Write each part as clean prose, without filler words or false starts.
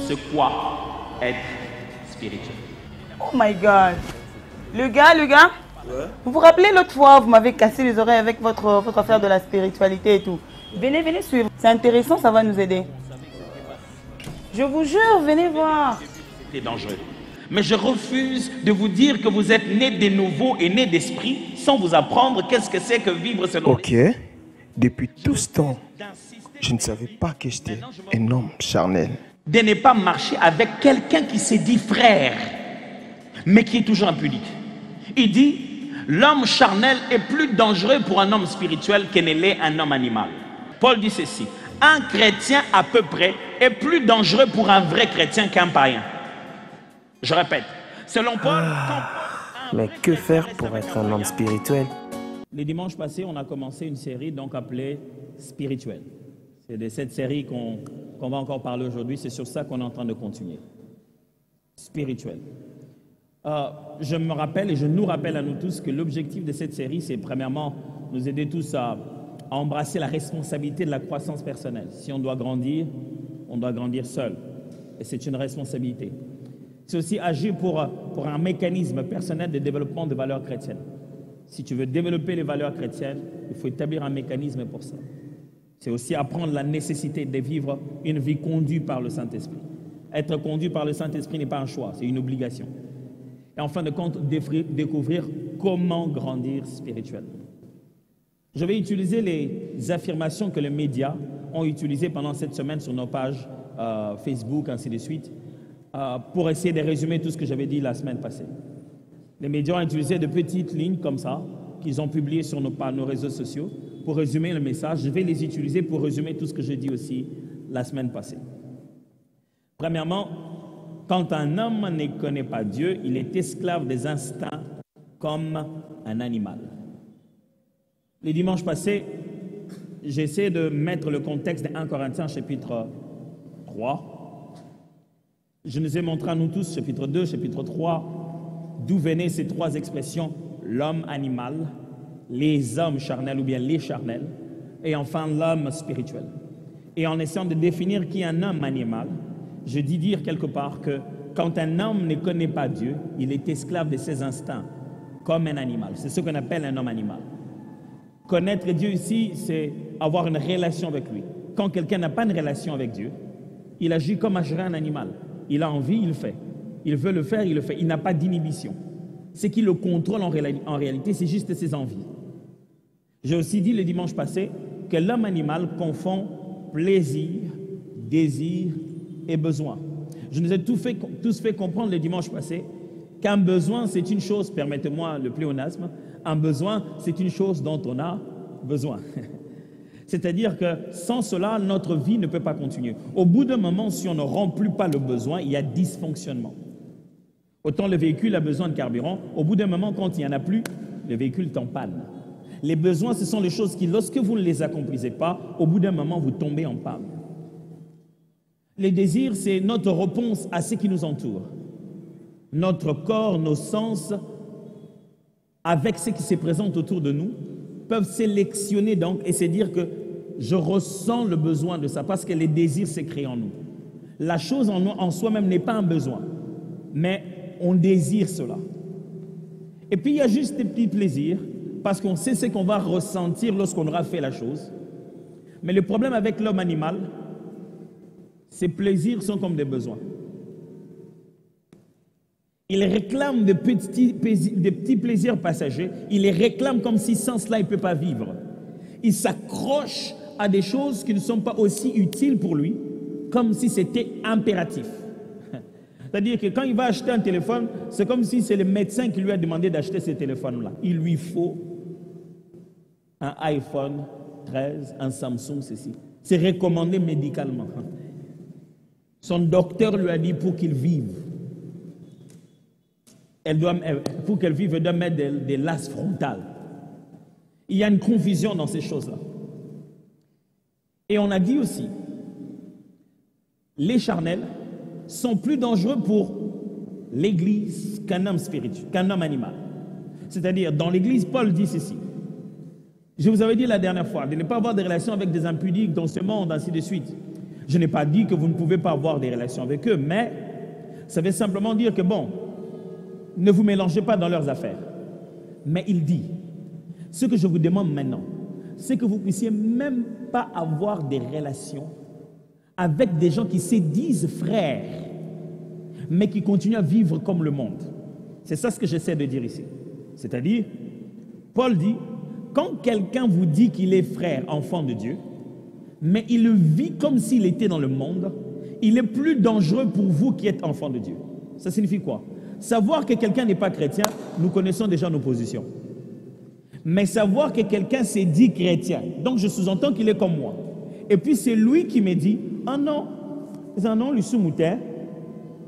c'est quoi être spirituel. Oh my God. Le gars, Ouais. vous vous rappelez l'autre fois, vous m'avez cassé les oreilles avec votre affaire de la spiritualité et tout. Venez suivre. C'est intéressant, ça va nous aider. Je vous jure, venez voir. C'est dangereux. Mais je refuse de vous dire que vous êtes né de nouveau et né d'esprit sans vous apprendre qu'est-ce que c'est que vivre selon Ok. Depuis tout ce temps, je ne savais pas que j'étais un homme charnel. de ne pas marcher avec quelqu'un qui s'est dit frère, mais qui est toujours impudique. Il dit, l'homme charnel est plus dangereux pour un homme spirituel que ne l'est un homme animal. Paul dit ceci, un chrétien à peu près est plus dangereux pour un vrai chrétien qu'un païen. Je répète, selon Paul... Mais que faire pour être un homme spirituel? Les dimanches passés, on a commencé une série donc appelée Spirituel. C'est de cette série qu'on va encore parler aujourd'hui. C'est sur ça qu'on est en train de continuer. Spirituel. Je me rappelle et je nous rappelle à nous tous que l'objectif de cette série, c'est premièrement nous aider tous à embrasser la responsabilité de la croissance personnelle. Si on doit grandir seul. Et c'est une responsabilité. C'est aussi agir pour un mécanisme personnel de développement de valeurs chrétiennes. Si tu veux développer les valeurs chrétiennes, il faut établir un mécanisme pour ça. C'est aussi apprendre la nécessité de vivre une vie conduite par le Saint-Esprit. Être conduit par le Saint-Esprit n'est pas un choix, c'est une obligation. Et en fin de compte, découvrir comment grandir spirituellement. Je vais utiliser les affirmations que les médias ont utilisées pendant cette semaine sur nos pages Facebook, ainsi de suite, pour essayer de résumer tout ce que j'avais dit la semaine passée. Les médias ont utilisé de petites lignes comme ça, qu'ils ont publiées sur nos réseaux sociaux, pour résumer le message. Je vais les utiliser pour résumer tout ce que j'ai dit aussi la semaine passée. Premièrement, quand un homme ne connaît pas Dieu, il est esclave des instincts comme un animal. Les dimanches passés, j'ai essayé de mettre le contexte de 1 Corinthiens chapitre 3. Je nous ai montré à nous tous, chapitre 2, chapitre 3, d'où venaient ces trois expressions, l'homme animal, les hommes charnels ou bien les charnels, et enfin l'homme spirituel. Et en essayant de définir qui est un homme animal, je dis dire quelque part que quand un homme ne connaît pas Dieu, il est esclave de ses instincts, comme un animal. C'est ce qu'on appelle un homme animal. Connaître Dieu ici, c'est avoir une relation avec lui. Quand quelqu'un n'a pas une relation avec Dieu, il agit comme agirait un animal. Il a envie, il le fait. Il veut le faire, il le fait. Il n'a pas d'inhibition. Ce qui le contrôle en réalité, c'est juste ses envies. J'ai aussi dit le dimanche passé que l'homme animal confond plaisir, désir et besoin. Je nous ai tous fait comprendre le dimanche passé qu'un besoin, c'est une chose, permettez-moi le pléonasme, un besoin, c'est une chose dont on a besoin. C'est-à-dire que sans cela, notre vie ne peut pas continuer. Au bout d'un moment, si on ne remplit pas le besoin, il y a dysfonctionnement. Autant le véhicule a besoin de carburant, au bout d'un moment, quand il n'y en a plus, le véhicule est en panne. Les besoins, ce sont les choses qui, lorsque vous ne les accomplissez pas, au bout d'un moment, vous tombez en panne. Les désirs, c'est notre réponse à ce qui nous entoure. Notre corps, nos sens, avec ce qui se présente autour de nous, peuvent sélectionner donc et se dire que je ressens le besoin de ça parce que les désirs se créent en nous. La chose en soi-même n'est pas un besoin, mais on désire cela. Et puis il y a juste des petits plaisirs parce qu'on sait ce qu'on va ressentir lorsqu'on aura fait la chose. Mais le problème avec l'homme animal, ces plaisirs sont comme des besoins. Il réclame de petits plaisirs passagers. Il les réclame comme si sans cela, il ne peut pas vivre. Il s'accroche à des choses qui ne sont pas aussi utiles pour lui, comme si c'était impératif. C'est-à-dire que quand il va acheter un téléphone, c'est comme si c'est le médecin qui lui a demandé d'acheter ce téléphone-là. Il lui faut un iPhone 13, un Samsung, ceci. C'est recommandé médicalement. Son docteur lui a dit pour qu'il vive. Pour qu'elle vive, elle doit mettre des laces frontales. Il y a une confusion dans ces choses-là. Et on a dit aussi, les charnels sont plus dangereux pour l'Église qu'un homme spirituel, qu'un homme animal. C'est-à-dire, dans l'Église, Paul dit ceci. Je vous avais dit la dernière fois, de ne pas avoir de relations avec des impudiques dans ce monde, ainsi de suite. Je n'ai pas dit que vous ne pouvez pas avoir des relations avec eux, mais ça veut simplement dire que bon, ne vous mélangez pas dans leurs affaires. Mais il dit, ce que je vous demande maintenant, c'est que vous puissiez même pas avoir des relations avec des gens qui se disent frères, mais qui continuent à vivre comme le monde. C'est ça ce que j'essaie de dire ici. C'est-à-dire, Paul dit, quand quelqu'un vous dit qu'il est frère, enfant de Dieu, mais il vit comme s'il était dans le monde, il est plus dangereux pour vous qui êtes enfant de Dieu. Ça signifie quoi? Savoir que quelqu'un n'est pas chrétien, nous connaissons déjà nos positions. Mais savoir que quelqu'un s'est dit chrétien, donc je sous-entends qu'il est comme moi. Et puis c'est lui qui me dit, ah non, lui sous-moutin,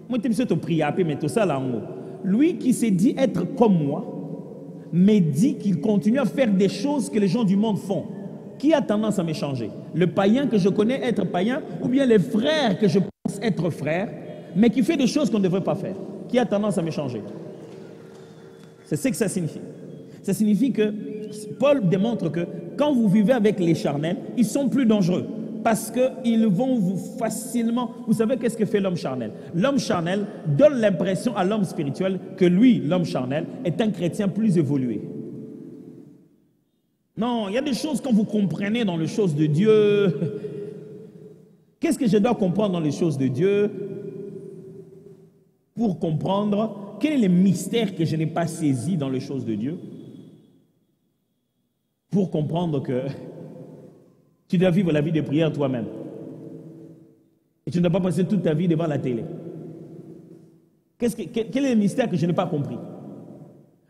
moi je te prie à mais tout ça là en haut. Lui qui s'est dit être comme moi, me dit qu'il continue à faire des choses que les gens du monde font. Qui a tendance à me changer? Le païen que je connais être païen, ou bien les frères que je pense être frères, mais qui fait des choses qu'on ne devrait pas faire? Qui a tendance à me changer? C'est ce que ça signifie. Ça signifie que Paul démontre que quand vous vivez avec les charnels, ils sont plus dangereux parce qu'ils vont vous facilement... Vous savez qu'est-ce que fait l'homme charnel? L'homme charnel donne l'impression à l'homme spirituel que lui, l'homme charnel, est un chrétien plus évolué. Non, il y a des choses quand vous comprenez dans les choses de Dieu. Qu'est-ce que je dois comprendre dans les choses de Dieu pour comprendre quel est le mystère que je n'ai pas saisi dans les choses de Dieu? Pour comprendre que tu dois vivre la vie de prière toi-même. Et tu ne dois pas passer toute ta vie devant la télé. Quel est le mystère que je n'ai pas compris?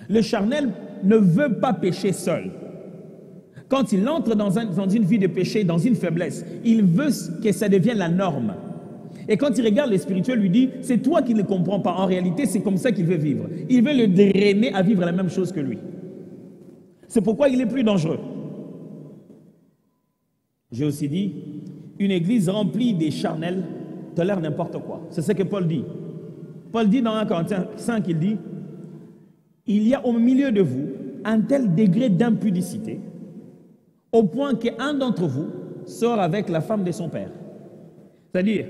Le charnel ne veut pas pécher seul. Quand il entre dans une vie de péché, dans une faiblesse, il veut que ça devienne la norme. Et quand il regarde le spirituel, lui dit, c'est toi qui ne le comprends pas. En réalité, c'est comme ça qu'il veut vivre. Il veut le drainer à vivre la même chose que lui. C'est pourquoi il est plus dangereux. J'ai aussi dit, une église remplie des charnels tolère n'importe quoi. C'est ce que Paul dit. Paul dit dans 1 Corinthiens 5, il dit, il y a au milieu de vous un tel degré d'impudicité au point qu'un d'entre vous sort avec la femme de son père. C'est-à-dire,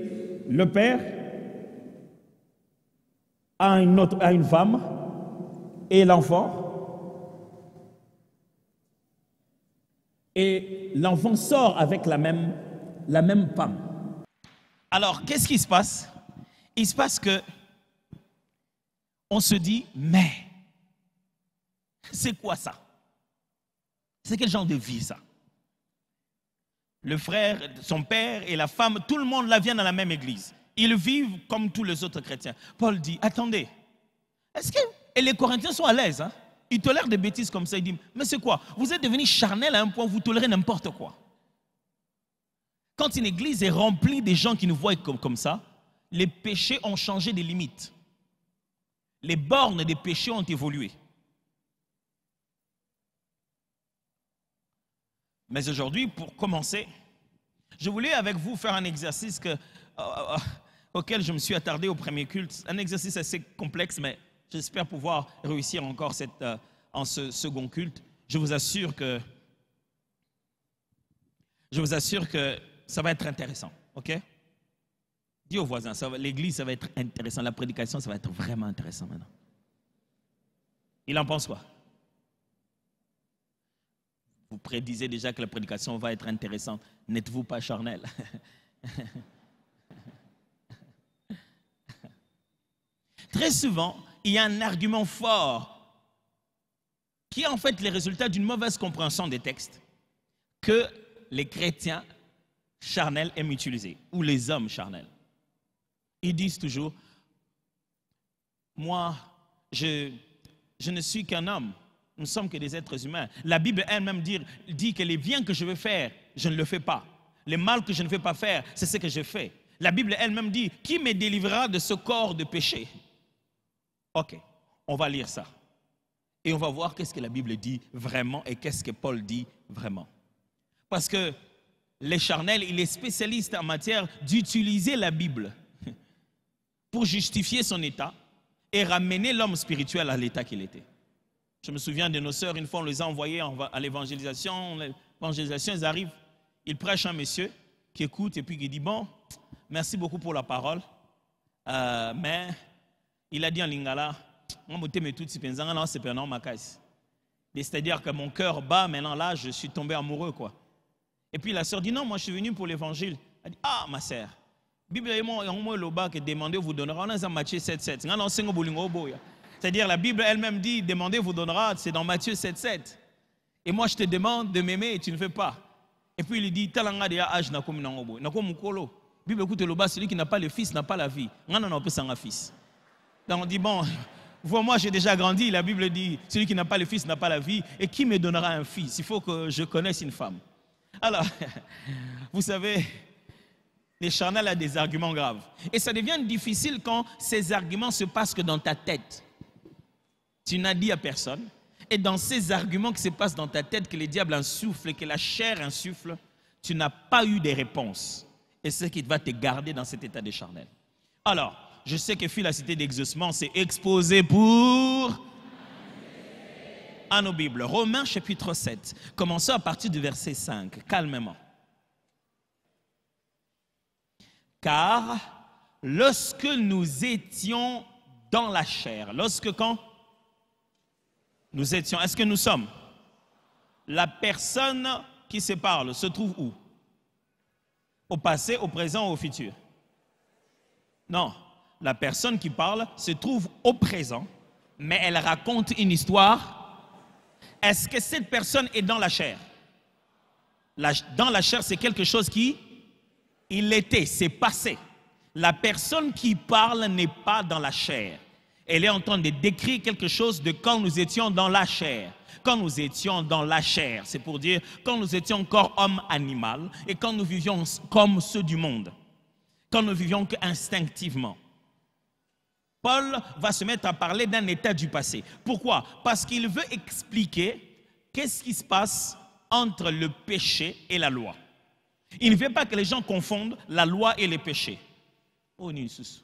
le père a une femme et l'enfant, et l'enfant sort avec la même femme. Alors, qu'est-ce qui se passe? Il se passe que on se dit, mais c'est quoi ça? C'est quel genre de vie ça? Le frère, son père et la femme, tout le monde là vient dans la même église. Ils vivent comme tous les autres chrétiens. Paul dit, attendez, est-ce que et les Corinthiens sont à l'aise, hein? Ils tolèrent des bêtises comme ça. Ils disent, mais c'est quoi? Vous êtes devenus charnels à un point où vous tolérez n'importe quoi. Quand une église est remplie de gens qui nous voient comme ça, les péchés ont changé de limites. Les bornes des péchés ont évolué. Mais aujourd'hui, pour commencer, je voulais avec vous faire un exercice auquel je me suis attardé au premier culte. Un exercice assez complexe, mais j'espère pouvoir réussir encore en ce second culte. Je vous assure que ça va être intéressant, ok? Dis aux voisins, l'église, ça va être intéressant. La prédication, ça va être vraiment intéressant maintenant. Il en pense quoi? Vous prédisez déjà que la prédication va être intéressante. N'êtes-vous pas charnel? Très souvent, il y a un argument fort qui est en fait le résultat d'une mauvaise compréhension des textes que les chrétiens charnels aiment utiliser, ou les hommes charnels. Ils disent toujours, moi, je ne suis qu'un homme, nous ne sommes que des êtres humains. La Bible elle-même dit que les biens que je veux faire, je ne le fais pas. Les mal que je ne veux pas faire, c'est ce que je fais. La Bible elle-même dit, qui me délivrera de ce corps de péché? Ok, on va lire ça. Et on va voir qu'est-ce que la Bible dit vraiment et qu'est-ce que Paul dit vraiment. Parce que les charnels, il est spécialiste en matière d'utiliser la Bible pour justifier son état et ramener l'homme spirituel à l'état qu'il était. Je me souviens de nos sœurs, une fois on les a envoyées à l'évangélisation. L'évangélisation, ils arrivent, ils prêchent un monsieur qui écoute et puis qui dit, bon, merci beaucoup pour la parole, mais il a dit en lingala, c'est-à-dire que mon cœur bat, maintenant là, je suis tombé amoureux, quoi. Et puis la sœur dit, non, moi je suis venu pour l'évangile. Elle dit, ah, ma sœur, Bible est que demandez, vous donnera. On a dans Matthieu 7,7. C'est-à-dire la Bible elle-même dit, demandez, vous donnera, c'est dans Matthieu 7,7. Et moi je te demande de m'aimer et tu ne fais pas. Et puis il dit, talanga de âge na komi nangobo, na komi mukolo. Bible écoute le bas, celui qui n'a pas le fils n'a pas la vie. On a pas sans fils. Donc on dit, bon, moi j'ai déjà grandi, la Bible dit, celui qui n'a pas le fils n'a pas la vie. Et qui me donnera un fils? Il faut que je connaisse une femme. Alors, vous savez, les charnels ont des arguments graves. Et ça devient difficile quand ces arguments se passent que dans ta tête. Tu n'as dit à personne. Et dans ces arguments qui se passent dans ta tête, que le diable insuffle, que la chair insuffle, tu n'as pas eu de réponse. Et c'est ce qui va te garder dans cet état de charnel. Alors, je sais que Phil, la cité d'exaucement, c'est exposé pour... à nos Bibles. Romains chapitre 7. Commençons à partir du verset 5. Calmement. Car lorsque nous étions dans la chair, lorsque quand nous étions, est-ce que nous sommes? La personne qui se parle se trouve où? Au passé, au présent ou au futur? Non, la personne qui parle se trouve au présent, mais elle raconte une histoire. Est-ce que cette personne est dans la chair? Dans la chair, c'est quelque chose qui, il était, c'est passé. La personne qui parle n'est pas dans la chair. Elle est en train de décrire quelque chose de quand nous étions dans la chair. Quand nous étions dans la chair, c'est pour dire quand nous étions encore homme animal et quand nous vivions comme ceux du monde. Quand nous vivions instinctivement. Paul va se mettre à parler d'un état du passé. Pourquoi? Parce qu'il veut expliquer qu'est-ce qui se passe entre le péché et la loi. Il ne veut pas que les gens confondent la loi et les péchés. Oh, Nissus.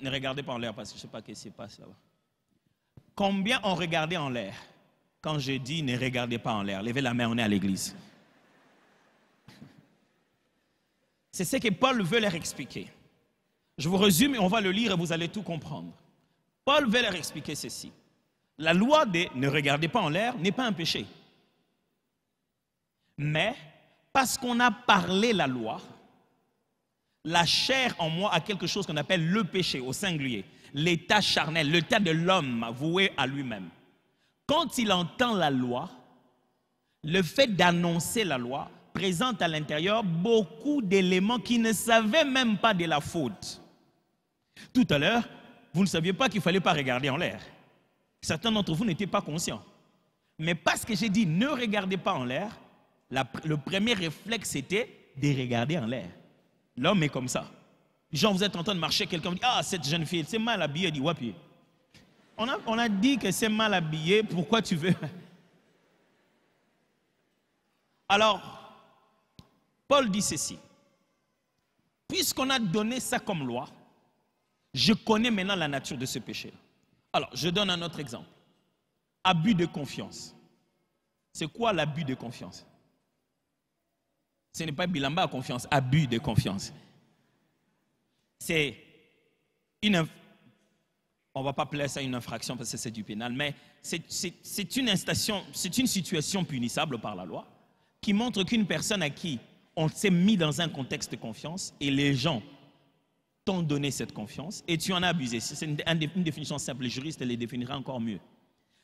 Ne regardez pas en l'air parce que je ne sais pas ce qui se passe là-bas. Combien ont regardé en l'air? Quand je dis ne regardez pas en l'air, levez la main, on est à l'église. C'est ce que Paul veut leur expliquer. Je vous résume et on va le lire et vous allez tout comprendre. Paul veut leur expliquer ceci. La loi de ne regardez pas en l'air n'est pas un péché. Mais parce qu'on a parlé la loi, la chair en moi a quelque chose qu'on appelle le péché au singulier, l'état charnel, l'état de l'homme voué à lui-même. Quand il entend la loi, le fait d'annoncer la loi présente à l'intérieur beaucoup d'éléments qui ne savaient même pas de la faute. Tout à l'heure, vous ne saviez pas qu'il ne fallait pas regarder en l'air. Certains d'entre vous n'étaient pas conscients. Mais parce que j'ai dit ne regardez pas en l'air, le premier réflexe était de regarder en l'air. L'homme est comme ça. Genre, vous êtes en train de marcher, quelqu'un dit, ah, cette jeune fille, c'est mal habillée. Elle dit, wapi. On a dit que c'est mal habillé, pourquoi tu veux? Alors, Paul dit ceci. Puisqu'on a donné ça comme loi, je connais maintenant la nature de ce péché. Alors, je donne un autre exemple. Abus de confiance. C'est quoi l'abus de confiance? Ce n'est pas bilamba à confiance, abus de confiance. C'est une... On ne va pas appeler ça une infraction parce que c'est du pénal, mais c'est une situation punissable par la loi qui montre qu'une personne à qui on s'est mis dans un contexte de confiance et les gens t'ont donné cette confiance et tu en as abusé. C'est une définition simple, les juristes les définiraient encore mieux.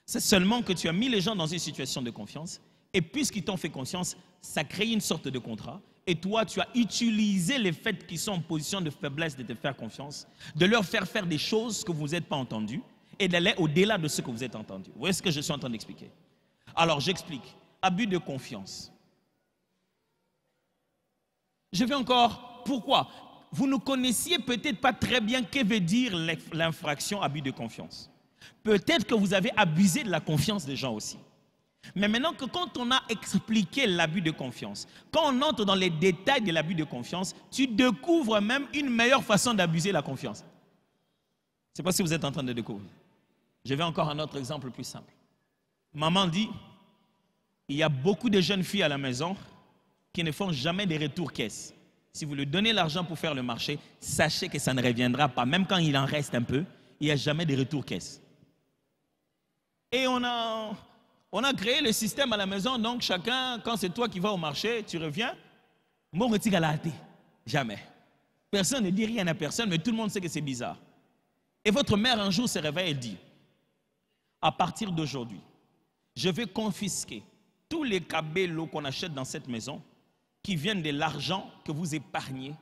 C'est seulement que tu as mis les gens dans une situation de confiance et puisqu'ils t'ont fait confiance, ça crée une sorte de contrat et toi, tu as utilisé les faits qui sont en position de faiblesse de te faire confiance, de leur faire des choses que vous n'êtes pas entendues et d'aller au-delà de ce que vous êtes entendu. Vous voyez ce que je suis en train d'expliquer? Alors, j'explique. Abus de confiance. Je vais encore. Pourquoi? Vous ne connaissiez peut-être pas très bien que veut dire l'infraction abus de confiance. Peut-être que vous avez abusé de la confiance des gens aussi. Mais maintenant que quand on a expliqué l'abus de confiance, quand on entre dans les détails de l'abus de confiance, tu découvres même une meilleure façon d'abuser la confiance. Je ne sais pas si vous êtes en train de découvrir. Je vais encore un autre exemple plus simple. Maman dit, il y a beaucoup de jeunes filles à la maison, qui ne font jamais des retours caisse. Si vous lui donnez l'argent pour faire le marché, sachez que ça ne reviendra pas. Même quand il en reste un peu, il n'y a jamais de retour caisse. Et on a créé le système à la maison, donc chacun, quand c'est toi qui vas au marché, tu reviens, mon retire à la hâte. Jamais. Personne ne dit rien à personne, mais tout le monde sait que c'est bizarre. Et votre mère un jour se réveille et dit, à partir d'aujourd'hui, je vais confisquer tous les cabellos qu'on achète dans cette maison qui viennent de l'argent que vous épargnez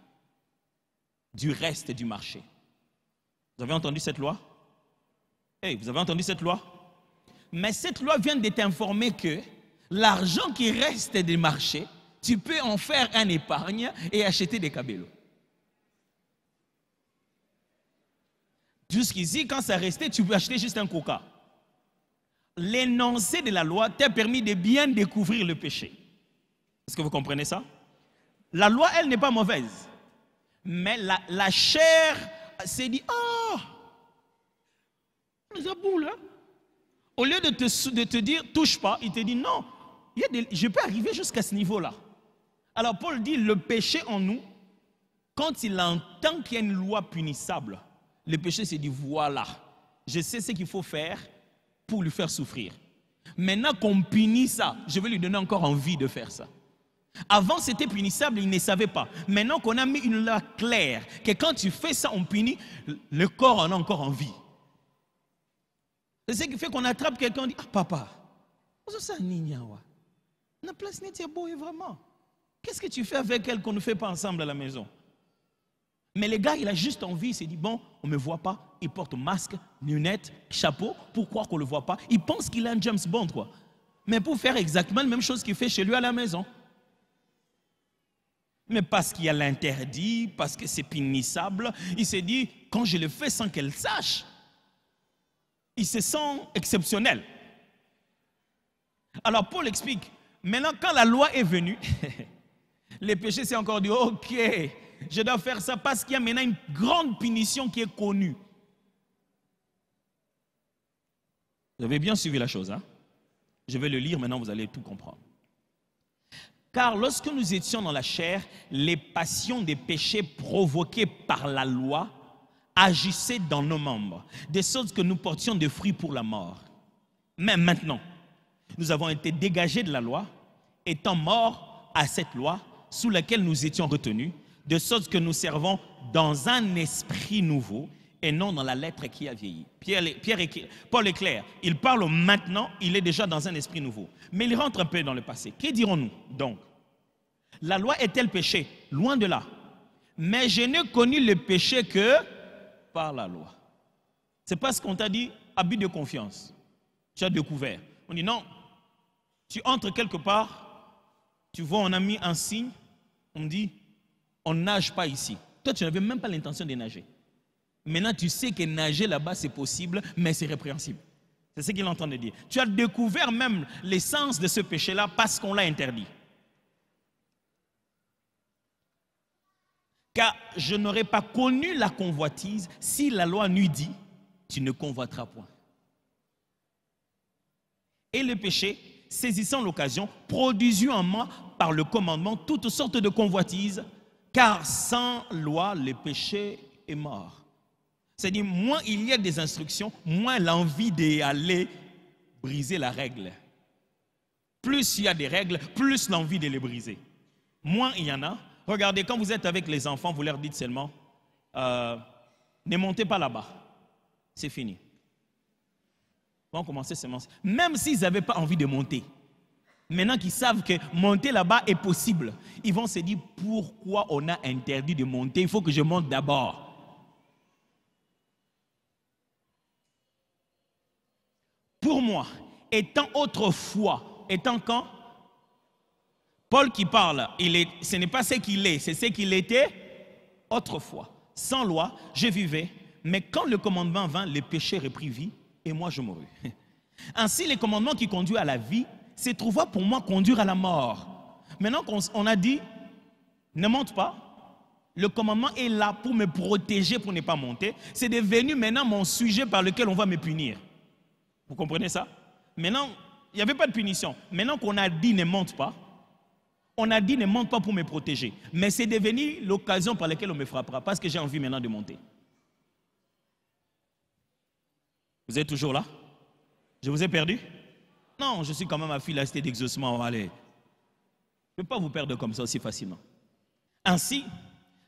du reste du marché. Vous avez entendu cette loi? Hey, vous avez entendu cette loi? Mais cette loi vient de t'informer que l'argent qui reste du marché, tu peux en faire un épargne et acheter des cabellos. Jusqu'ici, quand ça restait, tu peux acheter juste un coca. L'énoncé de la loi t'a permis de bien découvrir le péché. Est-ce que vous comprenez ça? La loi, elle n'est pas mauvaise. Mais la chair s'est dit, oh, les aboules, hein? Au lieu de te dire, touche pas, il te dit, non, je peux arriver jusqu'à ce niveau-là. Alors Paul dit, le péché en nous, quand il entend qu'il y a une loi punissable, le péché s'est dit, voilà, je sais ce qu'il faut faire pour lui faire souffrir. Maintenant qu'on punit ça, je vais lui donner encore envie de faire ça. Avant, c'était punissable, il ne savait pas. Maintenant qu'on a mis une loi claire, que quand tu fais ça, on punit, le corps en a encore envie. C'est ce qui fait qu'on attrape quelqu'un et dit, ah papa, ça la place n'est pas beau vraiment. Qu'est-ce que tu fais avec elle qu'on ne fait pas ensemble à la maison? Mais le gars, il a juste envie, il s'est dit, bon, on ne me voit pas, il porte masque, lunettes, chapeau, pour croire qu'on ne le voit pas. Il pense qu'il a un James Bond, quoi. Mais pour faire exactement la même chose qu'il fait chez lui à la maison. Mais parce qu'il y a l'interdit, parce que c'est punissable, il s'est dit, quand je le fais sans qu'elle sache, il se sent exceptionnel. Alors Paul explique, maintenant quand la loi est venue, les péchés s'est encore dit, ok, je dois faire ça parce qu'il y a maintenant une grande punition qui est connue. Vous avez bien suivi la chose, hein? Je vais le lire, maintenant vous allez tout comprendre. Car lorsque nous étions dans la chair, les passions des péchés provoquées par la loi agissaient dans nos membres, de sorte que nous portions des fruits pour la mort. Mais maintenant, nous avons été dégagés de la loi, étant morts à cette loi sous laquelle nous étions retenus, de sorte que nous servons dans un esprit nouveau et non dans la lettre qui a vieilli. Paul est clair, il parle maintenant, il est déjà dans un esprit nouveau. Mais il rentre un peu dans le passé. Que dirons-nous donc? La loi est-elle péché? Loin de là. Mais je n'ai connu le péché que par la loi. C'est parce qu'on t'a dit abus de confiance. Tu as découvert. On dit non, tu entres quelque part, tu vois on a mis un signe, on dit on ne nage pas ici. Toi tu n'avais même pas l'intention de nager. Maintenant tu sais que nager là-bas c'est possible, mais c'est répréhensible. C'est ce qu'il est en train de dire. Tu as découvert même l'essence de ce péché-là parce qu'on l'a interdit. Car je n'aurais pas connu la convoitise si la loi n'eût dit « tu ne convoiteras point ». Et le péché, saisissant l'occasion, produisit en moi par le commandement toutes sortes de convoitises, car sans loi, le péché est mort. C'est-à-dire, moins il y a des instructions, moins l'envie d'aller briser la règle. Plus il y a des règles, plus l'envie de les briser. Moins il y en a. Regardez, quand vous êtes avec les enfants, vous leur dites seulement, ne montez pas là-bas. C'est fini. Ils vont commencer seulement. Même s'ils n'avaient pas envie de monter, maintenant qu'ils savent que monter là-bas est possible, ils vont se dire, pourquoi on a interdit de monter? Il faut que je monte d'abord. Pour moi, étant autrefois, étant quand? Paul qui parle, ce n'est pas ce qu'il est, c'est ce qu'il était autrefois. Sans loi, je vivais, mais quand le commandement vint, le péché reprit vie et moi je mourus. Ainsi, les commandements qui conduisent à la vie se trouva pour moi conduire à la mort. Maintenant qu'on a dit, ne monte pas, le commandement est là pour me protéger, pour ne pas monter. C'est devenu maintenant mon sujet par lequel on va me punir. Vous comprenez ça? Maintenant, il n'y avait pas de punition. Maintenant qu'on a dit ne monte pas, On a dit ne monte pas pour me protéger. Mais c'est devenu l'occasion par laquelle on me frappera. Parce que j'ai envie maintenant de monter. Vous êtes toujours là? Je vous ai perdu? Non, je suis quand même à filasté d'exaucement. Allez. Je ne peux pas vous perdre comme ça aussi facilement. Ainsi,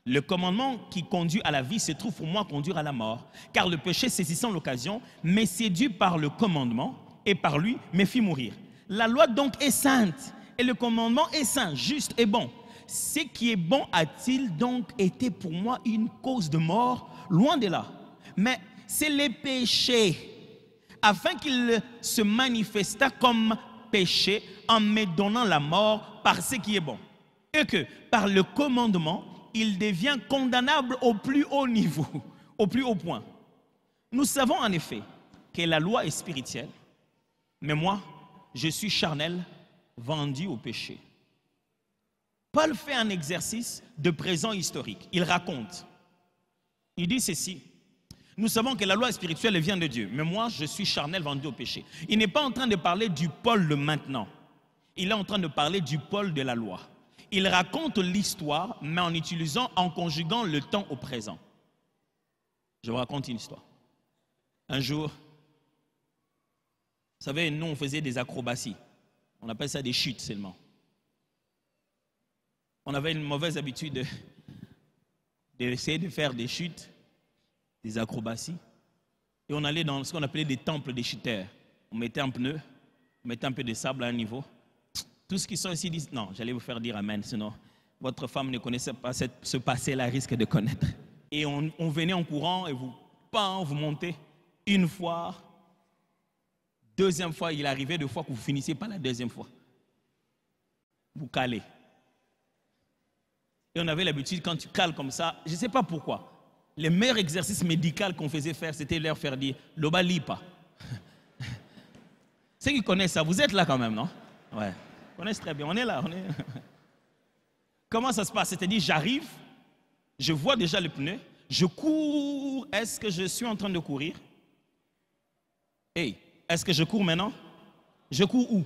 le commandement qui conduit à la vie se trouve pour moi conduire à la mort. Car le péché, saisissant l'occasion, m'est séduit par le commandement et par lui me fit mourir. La loi donc est sainte. Et le commandement est saint, juste et bon. Ce qui est bon a-t-il donc été pour moi une cause de mort? Loin de là. Mais c'est les péchés, afin qu'il se manifestât comme péché en me donnant la mort par ce qui est bon. Et que par le commandement, il devient condamnable au plus haut niveau, au plus haut point. Nous savons en effet que la loi est spirituelle, mais moi, je suis charnel, vendu au péché. Paul fait un exercice de présent historique. Il raconte. Il dit ceci. Nous savons que la loi spirituelle vient de Dieu, mais moi, je suis charnel, vendu au péché. Il n'est pas en train de parler du Paul de maintenant. Il est en train de parler du Paul de la loi. Il raconte l'histoire, mais en conjuguant le temps au présent. Je vous raconte une histoire. Un jour, vous savez, nous, on faisait des acrobaties. On appelle ça des chutes seulement. On avait une mauvaise habitude d'essayer de faire des chutes, des acrobaties. Et on allait dans ce qu'on appelait des temples des chuteurs. On mettait un pneu, on mettait un peu de sable à un niveau. Tous ceux qui sont ici disent, non, j'allais vous faire dire amen, sinon votre femme ne connaissait pas ce passé-là, risque de connaître. Et on venait en courant et vous montez une fois. Deuxième fois, il arrivait 2 fois que vous finissez par la deuxième fois. Vous calez. Et on avait l'habitude, quand tu cales comme ça, je ne sais pas pourquoi, les meilleurs exercices médicaux qu'on faisait faire, c'était leur faire dire « Loba lipa ». Ceux qui connaissent ça, vous êtes là quand même, non? Ouais. Ils connaissent très bien, on est là. Comment ça se passe? C'est-à-dire, j'arrive, je vois déjà le pneu, je cours. Est-ce que je suis en train de courir? Hey, est-ce que je cours maintenant? Je cours où?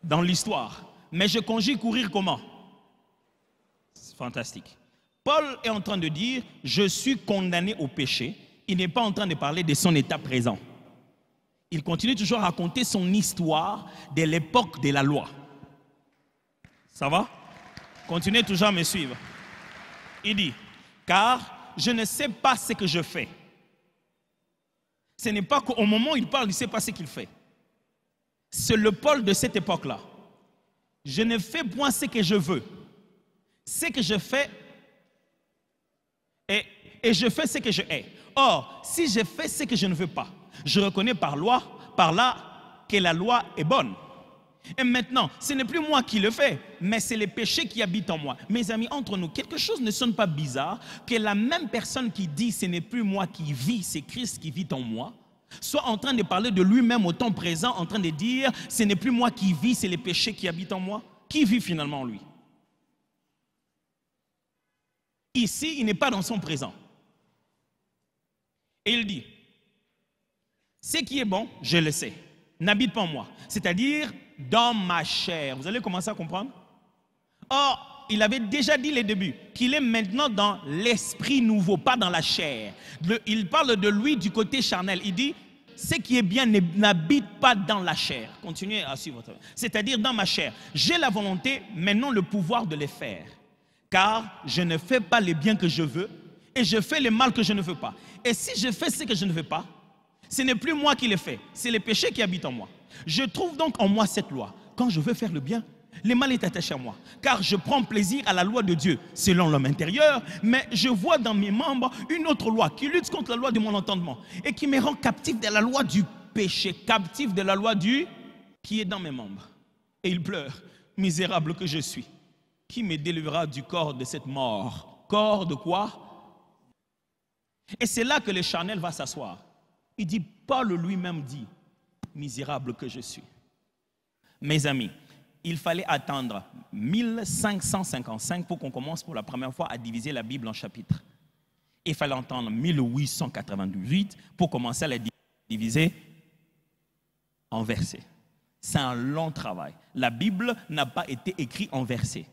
Dans l'histoire. Mais je conjugue courir comment? C'est fantastique. Paul est en train de dire, je suis condamné au péché. Il n'est pas en train de parler de son état présent. Il continue toujours à raconter son histoire de l'époque de la loi. Ça va? Continuez toujours à me suivre. Il dit, car je ne sais pas ce que je fais. Ce n'est pas qu'au moment où il parle, il ne sait pas ce qu'il fait. C'est le Paul de cette époque-là. Je ne fais point ce que je veux. Ce que je fais, et je fais ce que je hais. Or, si je fais ce que je ne veux pas, je reconnais par là, que la loi est bonne. Et maintenant, ce n'est plus moi qui le fais, mais c'est les péchés qui habitent en moi. Mes amis, entre nous, quelque chose ne sonne pas bizarre que la même personne qui dit ce n'est plus moi qui vis, c'est Christ qui vit en moi, soit en train de parler de lui-même au temps présent, en train de dire ce n'est plus moi qui vis, c'est les péchés qui habitent en moi. Qui vit finalement en lui? Ici, il n'est pas dans son présent. Et il dit, ce qui est bon, je le sais, n'habite pas en moi. C'est-à-dire dans ma chair. Vous allez commencer à comprendre? Or, il avait déjà dit les débuts, qu'il est maintenant dans l'esprit nouveau, pas dans la chair. Il parle de lui du côté charnel. Il dit, ce qui est bien n'habite pas dans la chair. Continuez à suivre. C'est-à-dire dans ma chair. J'ai la volonté, mais non le pouvoir de les faire. Car je ne fais pas les biens que je veux, et je fais le mal que je ne veux pas. Et si je fais ce que je ne veux pas, ce n'est plus moi qui le fais, c'est le péché qui habite en moi. Je trouve donc en moi cette loi. Quand je veux faire le bien, le mal est attaché à moi. Car je prends plaisir à la loi de Dieu, selon l'homme intérieur, mais je vois dans mes membres une autre loi qui lutte contre la loi de mon entendement et qui me rend captif de la loi du péché, captif de la loi du qui est dans mes membres. Et il pleure, misérable que je suis. Qui me délivrera du corps de cette mort? Corps de quoi? Et c'est là que le charnel va s'asseoir. Il dit, Paul lui-même dit, misérable que je suis. Mes amis, il fallait attendre 1555 pour qu'on commence pour la première fois à diviser la Bible en chapitres. Il fallait attendre 1898 pour commencer à la diviser en versets. C'est un long travail. La Bible n'a pas été écrite en versets.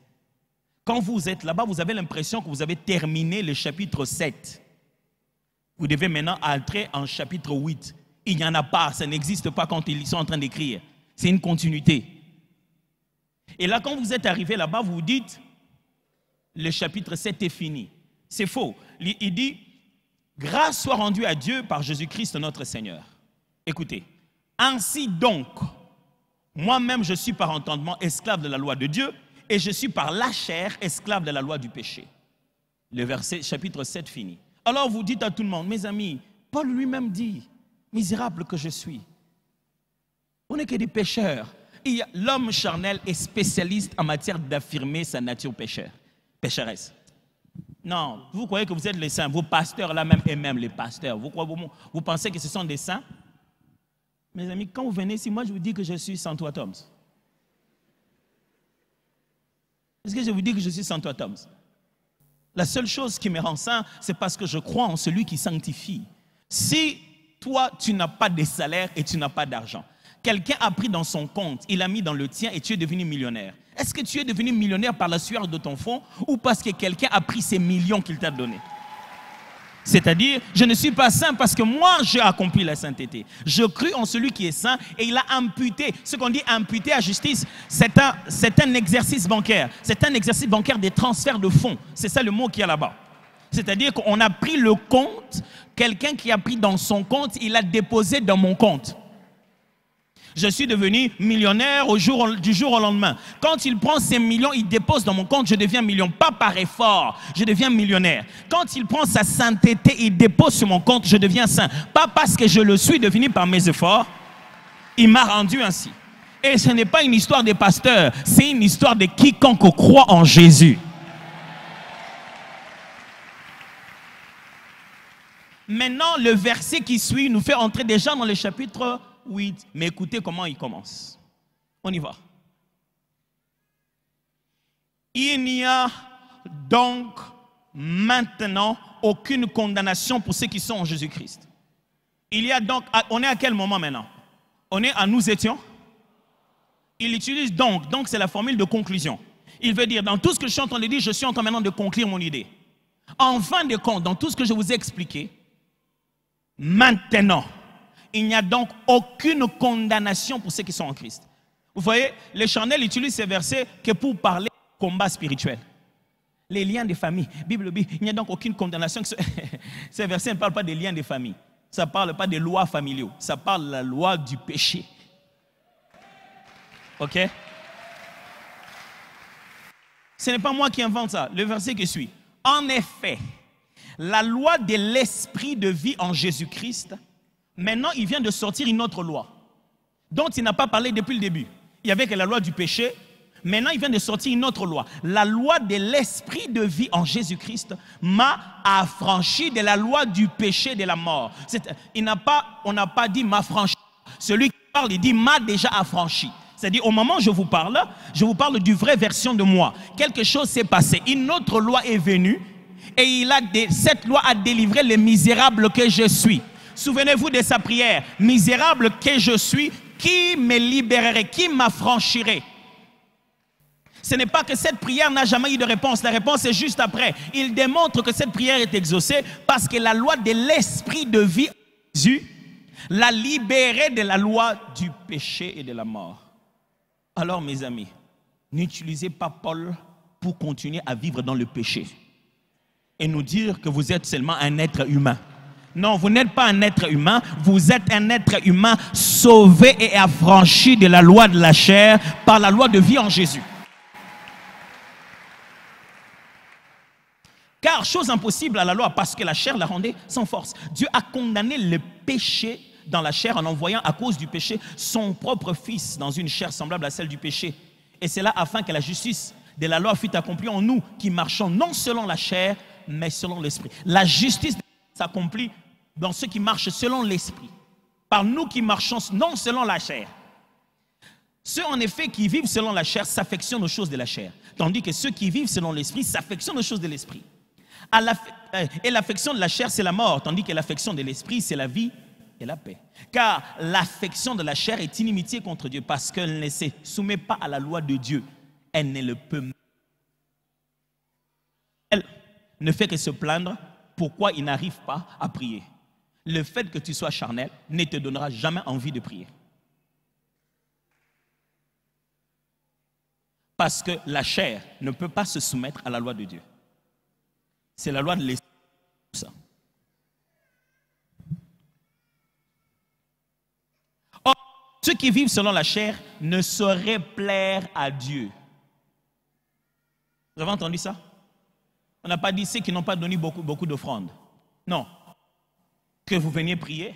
Quand vous êtes là-bas, vous avez l'impression que vous avez terminé le chapitre 7. Vous devez maintenant entrer en chapitre 8. Il n'y en a pas, ça n'existe pas quand ils sont en train d'écrire. C'est une continuité. Et là, quand vous êtes arrivé là-bas, vous vous dites, le chapitre 7 est fini. C'est faux. Il dit, grâce soit rendue à Dieu par Jésus-Christ notre Seigneur. Écoutez, ainsi donc, moi-même je suis par entendement esclave de la loi de Dieu et je suis par la chair esclave de la loi du péché. Le verset, chapitre 7 fini. Alors vous dites à tout le monde, mes amis, Paul lui-même dit, misérable que je suis. On n'est que des pécheurs. L'homme charnel est spécialiste en matière d'affirmer sa nature pécheresse. Non, vous croyez que vous êtes les saints, vos pasteurs là même, et même les pasteurs, vous pensez que ce sont des saints? Mes amis, quand vous venez ici, moi je vous dis que je suis Santo Thomas. Est-ce que je vous dis que je suis Santo Thomas? La seule chose qui me rend saint, c'est parce que je crois en celui qui sanctifie. Si toi, tu n'as pas de salaire et tu n'as pas d'argent, quelqu'un a pris dans son compte, il a mis dans le tien et tu es devenu millionnaire. Est-ce que tu es devenu millionnaire par la sueur de ton front ou parce que quelqu'un a pris ces millions qu'il t'a donnés? C'est-à-dire, je ne suis pas saint parce que moi, j'ai accompli la sainteté. Je crus en celui qui est saint et il a imputé. Ce qu'on dit imputer à justice, c'est un exercice bancaire. C'est un exercice bancaire des transferts de fonds. C'est ça le mot qu'il y a là-bas. C'est-à-dire qu'on a pris le compte, quelqu'un qui a pris dans son compte, il a déposé dans mon compte. Je suis devenu millionnaire du jour au lendemain. Quand il prend ces millions, il dépose dans mon compte, je deviens million. Pas par effort, je deviens millionnaire. Quand il prend sa sainteté, il dépose sur mon compte, je deviens saint. Pas parce que je le suis devenu par mes efforts, il m'a rendu ainsi. Et ce n'est pas une histoire des pasteurs, c'est une histoire de quiconque croit en Jésus. Maintenant, le verset qui suit nous fait entrer déjà dans le chapitre 8. Mais écoutez comment il commence. On y va. Il n'y a donc maintenant aucune condamnation pour ceux qui sont en Jésus-Christ. Il y a donc, on est à quel moment maintenant? On est à nous étions. Il utilise donc c'est la formule de conclusion. Il veut dire, dans tout ce que je suis en train de dire, je suis en train maintenant de conclure mon idée. En fin de compte, dans tout ce que je vous ai expliqué, maintenant, il n'y a donc aucune condamnation pour ceux qui sont en Christ. Vous voyez, les charnels utilisent ces versets que pour parler de combat spirituel. Les liens de famille. Bible, il n'y a donc aucune condamnation. Ces versets ne parlent pas des liens de famille. Ça ne parle pas des lois familiaux. Ça parle de la loi du péché. Ok? Ce n'est pas moi qui invente ça. Le verset qui suit. En effet, la loi de l'esprit de vie en Jésus-Christ, maintenant, il vient de sortir une autre loi dont il n'a pas parlé depuis le début. Il y avait que la loi du péché. Maintenant, il vient de sortir une autre loi. La loi de l'esprit de vie en Jésus-Christ m'a affranchi de la loi du péché et de la mort. On n'a pas dit m'affranchi. Celui qui parle, il dit m'a déjà affranchi. C'est-à-dire, au moment où je vous parle d'une vraie version de moi. Quelque chose s'est passé. Une autre loi est venue et cette loi a délivré les misérables que je suis. Souvenez-vous de sa prière. Misérable que je suis, qui me libérerait, qui m'affranchirait? Ce n'est pas que cette prière n'a jamais eu de réponse. La réponse est juste après. Il démontre que cette prière est exaucée parce que la loi de l'esprit de vie Jésus l'a libéré de la loi du péché et de la mort. Alors mes amis, n'utilisez pas Paul pour continuer à vivre dans le péché et nous dire que vous êtes seulement un être humain. Non, vous n'êtes pas un être humain, vous êtes un être humain sauvé et affranchi de la loi de la chair par la loi de vie en Jésus. Car chose impossible à la loi, parce que la chair la rendait sans force. Dieu a condamné le péché dans la chair en envoyant à cause du péché son propre fils dans une chair semblable à celle du péché. Et c'est là afin que la justice de la loi fût accomplie en nous qui marchons non selon la chair, mais selon l'esprit. La justice s'accomplit dans ceux qui marchent selon l'esprit. Par nous qui marchons non selon la chair. Ceux en effet qui vivent selon la chair s'affectionnent aux choses de la chair. Tandis que ceux qui vivent selon l'esprit s'affectionnent aux choses de l'esprit. Et l'affection de la chair, c'est la mort, tandis que l'affection de l'esprit, c'est la vie et la paix. Car l'affection de la chair est inimitié contre Dieu parce qu'elle ne se soumet pas à la loi de Dieu. Elle ne le peut. Elle ne fait que se plaindre pourquoi il n'arrive pas à prier. Le fait que tu sois charnel ne te donnera jamais envie de prier. Parce que la chair ne peut pas se soumettre à la loi de Dieu. C'est la loi de l'esprit. Or, ceux qui vivent selon la chair ne sauraient plaire à Dieu. Vous avez entendu ça? On n'a pas dit ceux qui n'ont pas donné beaucoup d'offrandes. Non. Que vous veniez prier,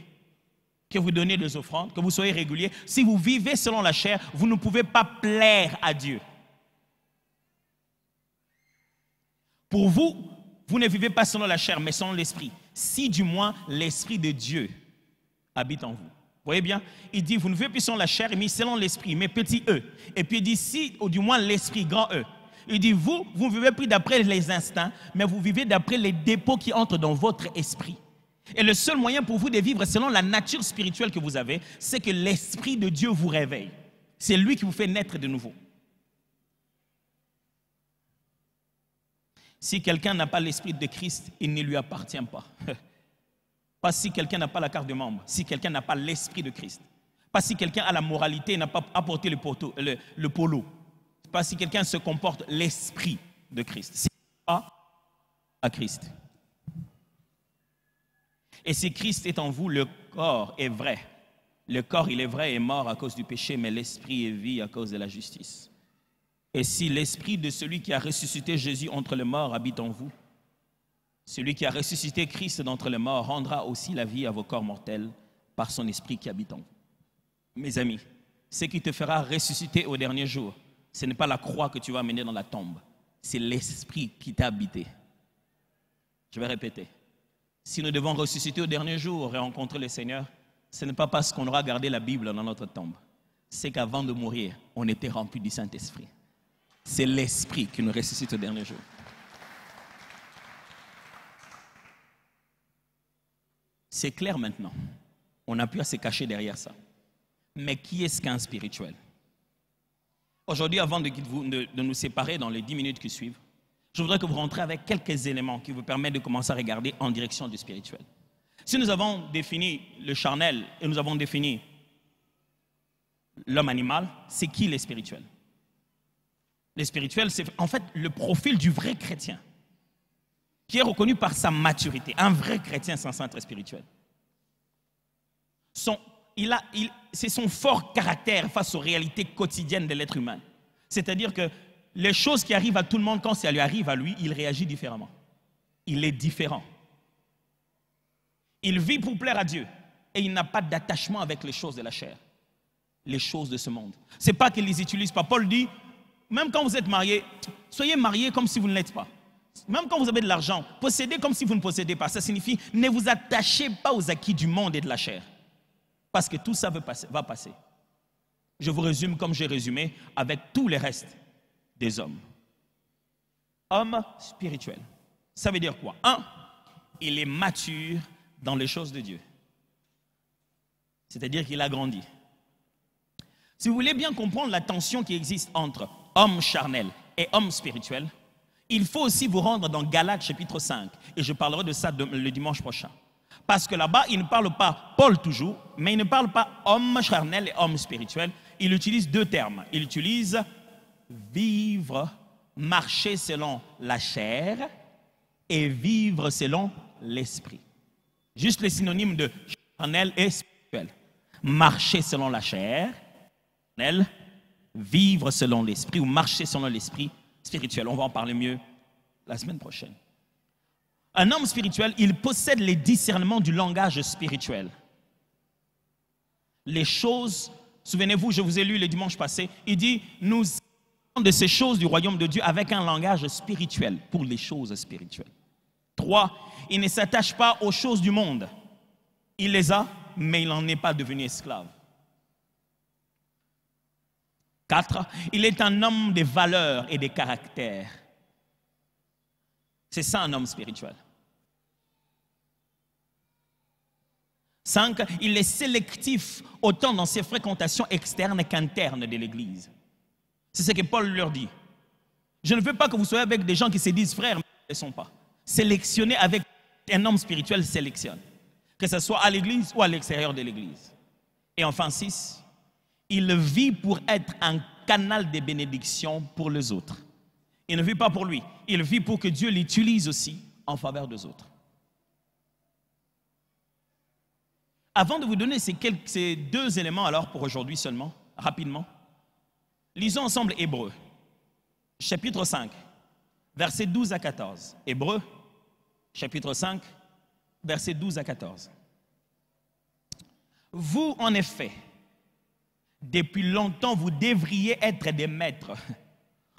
que vous donniez des offrandes, que vous soyez réguliers. Si vous vivez selon la chair, vous ne pouvez pas plaire à Dieu. Pour vous, vous ne vivez pas selon la chair, mais selon l'esprit. Si du moins l'esprit de Dieu habite en vous. Vous voyez bien? Il dit, vous ne vivez plus selon la chair, mais selon l'esprit, mais petit e. Et puis il dit, si, ou du moins l'esprit, grand e. Il dit, vous ne vivez plus d'après les instincts, mais vous vivez d'après les dépôts qui entrent dans votre esprit. Et le seul moyen pour vous de vivre selon la nature spirituelle que vous avez, c'est que l'esprit de Dieu vous réveille. C'est lui qui vous fait naître de nouveau. Si quelqu'un n'a pas l'esprit de Christ, il ne lui appartient pas. Pas si quelqu'un n'a pas la carte de membre, si quelqu'un n'a pas l'esprit de Christ. Pas si quelqu'un a la moralité et n'a pas apporté le polo. Pas si quelqu'un se comporte l'esprit de Christ. Si pas à Christ. Et si Christ est en vous, le corps est vrai. Le corps, il est vrai, est mort à cause du péché, mais l'esprit est vie à cause de la justice. Et si l'esprit de celui qui a ressuscité Jésus entre les morts habite en vous, celui qui a ressuscité Christ d'entre les morts rendra aussi la vie à vos corps mortels par son esprit qui habite en vous. Mes amis, ce qui te fera ressusciter au dernier jour, ce n'est pas la croix que tu vas mener dans la tombe, c'est l'esprit qui t'a habité. Je vais répéter. Si nous devons ressusciter au dernier jour et rencontrer le Seigneur, ce n'est pas parce qu'on aura gardé la Bible dans notre tombe. C'est qu'avant de mourir, on était rempli du Saint-Esprit. C'est l'Esprit qui nous ressuscite au dernier jour. C'est clair maintenant. On n'a plus à se cacher derrière ça. Mais qui est-ce qu'un spirituel? Aujourd'hui, avant de nous séparer dans les 10 minutes qui suivent, je voudrais que vous rentrez avec quelques éléments qui vous permettent de commencer à regarder en direction du spirituel. Si nous avons défini le charnel et nous avons défini l'homme animal, c'est qui les spirituels? Les spirituels, c'est en fait le profil du vrai chrétien qui est reconnu par sa maturité. Un vrai chrétien sans être spirituel. C'est son fort caractère face aux réalités quotidiennes de l'être humain. C'est-à-dire que les choses qui arrivent à tout le monde, quand ça lui arrive à lui, il réagit différemment. Il est différent. Il vit pour plaire à Dieu et il n'a pas d'attachement avec les choses de la chair, les choses de ce monde. Ce n'est pas qu'il ne les utilise pas. Paul dit, même quand vous êtes mariés, soyez mariés comme si vous ne l'êtes pas. Même quand vous avez de l'argent, possédez comme si vous ne possédez pas. Ça signifie, ne vous attachez pas aux acquis du monde et de la chair. Parce que tout ça va passer. Je vous résume comme j'ai résumé avec tous les restes des hommes. Homme spirituel. Ça veut dire quoi? Un, il est mature dans les choses de Dieu. C'est-à-dire qu'il a grandi. Si vous voulez bien comprendre la tension qui existe entre homme charnel et homme spirituel, il faut aussi vous rendre dans Galates chapitre 5. Et je parlerai de ça le dimanche prochain. Parce que là-bas, il ne parle pas Paul toujours, mais il ne parle pas homme charnel et homme spirituel. Il utilise deux termes. Il utilise vivre, marcher selon la chair et vivre selon l'esprit. Juste les synonymes de charnel et spirituel. Marcher selon la chair, vivre selon l'esprit ou marcher selon l'esprit spirituel. On va en parler mieux la semaine prochaine. Un homme spirituel, il possède les discernements du langage spirituel. Les choses, souvenez-vous, je vous ai lu le dimanche passé, il dit, nous de ces choses du royaume de Dieu avec un langage spirituel, pour les choses spirituelles. 3, il ne s'attache pas aux choses du monde. Il les a, mais il n'en est pas devenu esclave. 4, il est un homme de valeurs et de caractère. C'est ça un homme spirituel. 5, il est sélectif autant dans ses fréquentations externes qu'internes de l'Église. C'est ce que Paul leur dit. Je ne veux pas que vous soyez avec des gens qui se disent frères, mais ils ne le sont pas. Sélectionnez avec un homme spirituel, sélectionne. Que ce soit à l'Église ou à l'extérieur de l'Église. Et enfin 6, il vit pour être un canal de bénédiction pour les autres. Il ne vit pas pour lui, il vit pour que Dieu l'utilise aussi en faveur des autres. Avant de vous donner ces 2 éléments alors pour aujourd'hui seulement, rapidement, lisons ensemble Hébreux, chapitre 5, versets 12 à 14. Hébreux, chapitre 5, versets 12 à 14. Vous, en effet, depuis longtemps, vous devriez être des maîtres.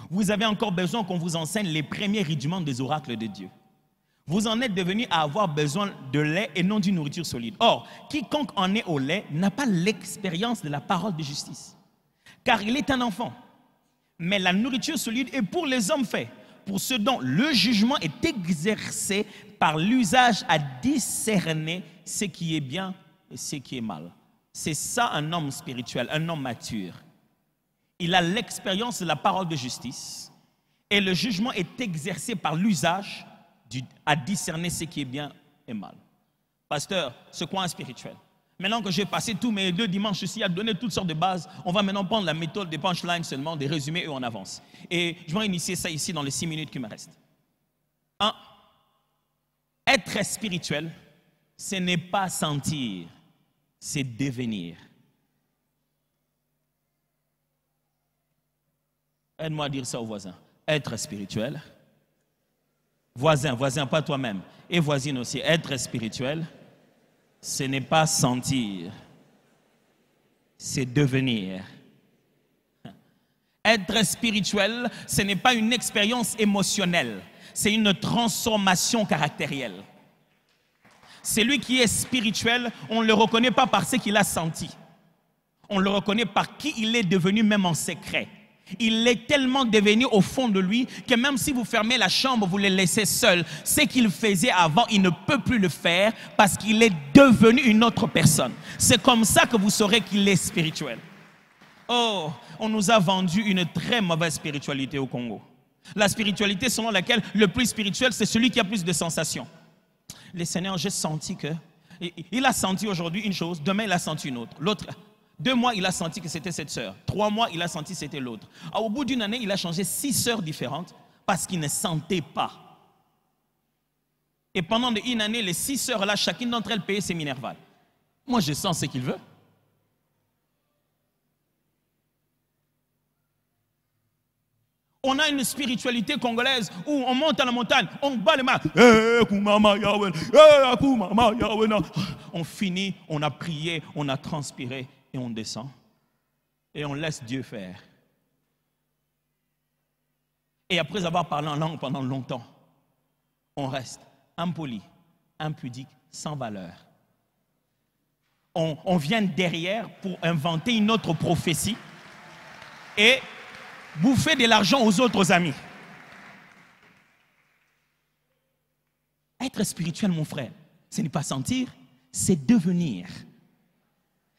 Vous avez encore besoin qu'on vous enseigne les premiers rudiments des oracles de Dieu. Vous en êtes devenus à avoir besoin de lait et non d'une nourriture solide. Or, quiconque en est au lait n'a pas l'expérience de la parole de justice, car il est un enfant. Mais la nourriture solide est pour les hommes faits, pour ceux dont le jugement est exercé par l'usage à discerner ce qui est bien et ce qui est mal. C'est ça un homme spirituel, un homme mature. Il a l'expérience de la parole de justice et le jugement est exercé par l'usage à discerner ce qui est bien et mal. Pasteur, c'est quoi un spirituel? Maintenant que j'ai passé tous mes 2 dimanches ici à donner toutes sortes de bases, on va maintenant prendre la méthode des punchlines seulement, des résumés et on avance. Et je vais initier ça ici dans les 6 minutes qui me restent. 1. Être spirituel, ce n'est pas sentir, c'est devenir. Aide-moi à dire ça aux voisins. Être spirituel, voisin, pas toi-même, et voisine aussi, être spirituel, ce n'est pas sentir, c'est devenir. Être spirituel, ce n'est pas une expérience émotionnelle, c'est une transformation caractérielle. Celui qui est spirituel, on ne le reconnaît pas par ce qu'il a senti. On le reconnaît par qui il est devenu même en secret. Il est tellement devenu au fond de lui que même si vous fermez la chambre, vous le laissez seul. Ce qu'il faisait avant, il ne peut plus le faire parce qu'il est devenu une autre personne. C'est comme ça que vous saurez qu'il est spirituel. Oh, on nous a vendu une très mauvaise spiritualité au Congo. La spiritualité selon laquelle le plus spirituel, c'est celui qui a plus de sensations. Le Seigneur, j'ai senti que... Il a senti aujourd'hui une chose, demain il a senti une autre. L'autre... 2 mois, il a senti que c'était cette sœur. 3 mois, il a senti que c'était l'autre. Au bout d'une année, il a changé 6 sœurs différentes parce qu'il ne sentait pas. Et pendant une année, les 6 sœurs-là, chacune d'entre elles payait ses minervales. Moi, je sens ce qu'il veut. On a une spiritualité congolaise où on monte à la montagne, on bat les mains. On finit, on a prié, on a transpiré. Et on descend et on laisse Dieu faire. Et après avoir parlé en langue pendant longtemps, on reste impoli, impudique, sans valeur. On vient derrière pour inventer une autre prophétie et bouffer de l'argent aux autres amis. Être spirituel, mon frère, ce n'est pas sentir, c'est devenir.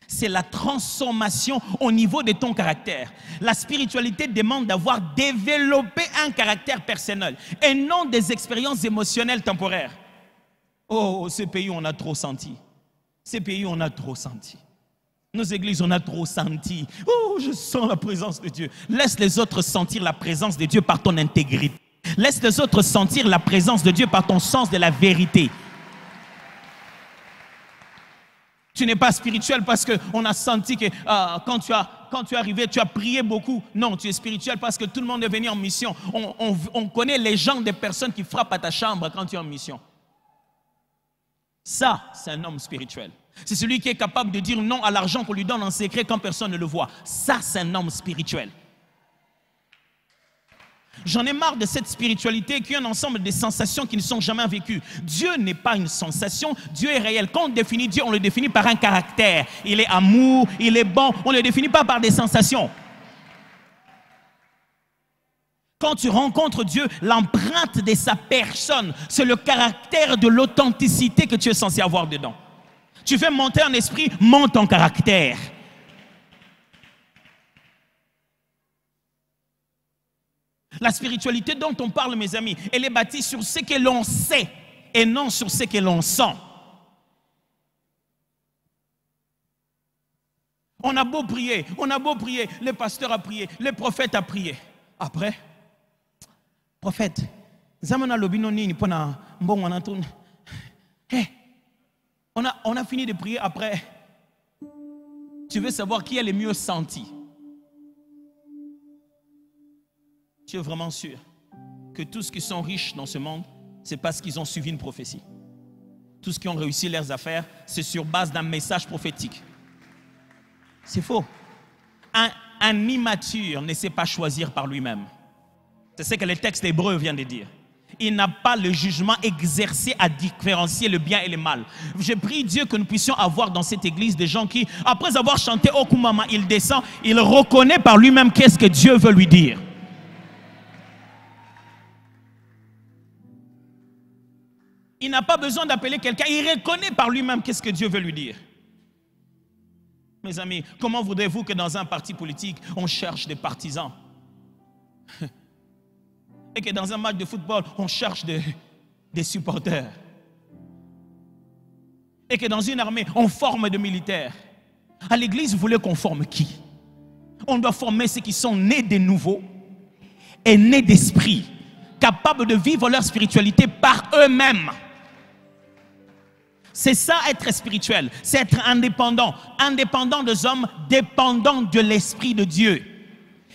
C'est la transformation au niveau de ton caractère. La spiritualité demande d'avoir développé un caractère personnel et non des expériences émotionnelles temporaires. Oh, ce pays, on a trop senti. Ces pays, on a trop senti. Nos églises, on a trop senti. Oh, je sens la présence de Dieu. Laisse les autres sentir la présence de Dieu par ton intégrité. Laisse les autres sentir la présence de Dieu par ton sens de la vérité. Tu n'es pas spirituel parce qu'on a senti que quand tu es arrivé, tu as prié beaucoup. Non, tu es spirituel parce que tout le monde est venu en mission. On connaît les gens des personnes qui frappent à ta chambre quand tu es en mission. Ça, c'est un homme spirituel. C'est celui qui est capable de dire non à l'argent qu'on lui donne en secret quand personne ne le voit. Ça, c'est un homme spirituel. J'en ai marre de cette spiritualité qui est un ensemble de sensations qui ne sont jamais vécues. Dieu n'est pas une sensation, Dieu est réel. Quand on définit Dieu, on le définit par un caractère. Il est amour, il est bon, on ne le définit pas par des sensations. Quand tu rencontres Dieu, l'empreinte de sa personne, c'est le caractère de l'authenticité que tu es censé avoir dedans. Tu veux monter en esprit, monte en caractère. La spiritualité dont on parle, mes amis, elle est bâtie sur ce que l'on sait et non sur ce que l'on sent. On a beau prier, le pasteur a prié, le prophète a prié. Après, prophète, on a fini de prier après. Tu veux savoir qui est le mieux senti? Tu es vraiment sûr que tous ceux qui sont riches dans ce monde, c'est parce qu'ils ont suivi une prophétie. Tous ceux qui ont réussi leurs affaires, c'est sur base d'un message prophétique. C'est faux. Un immature ne sait pas choisir par lui-même. C'est ce que le texte hébreu vient de dire. Il n'a pas le jugement exercé à différencier le bien et le mal. Je prie Dieu que nous puissions avoir dans cette église des gens qui, après avoir chanté Okumama, il descend, il reconnaît par lui-même qu'est-ce que Dieu veut lui dire. Il n'a pas besoin d'appeler quelqu'un, il reconnaît par lui-même qu'est-ce que Dieu veut lui dire. Mes amis, comment voudrez-vous que dans un parti politique, on cherche des partisans? Et que dans un match de football, on cherche des supporters? Et que dans une armée, on forme des militaires? À l'église, vous voulez qu'on forme qui? On doit former ceux qui sont nés de nouveau et nés d'esprit, capables de vivre leur spiritualité par eux-mêmes. C'est ça être spirituel, c'est être indépendant, indépendant des hommes, dépendant de l'Esprit de Dieu.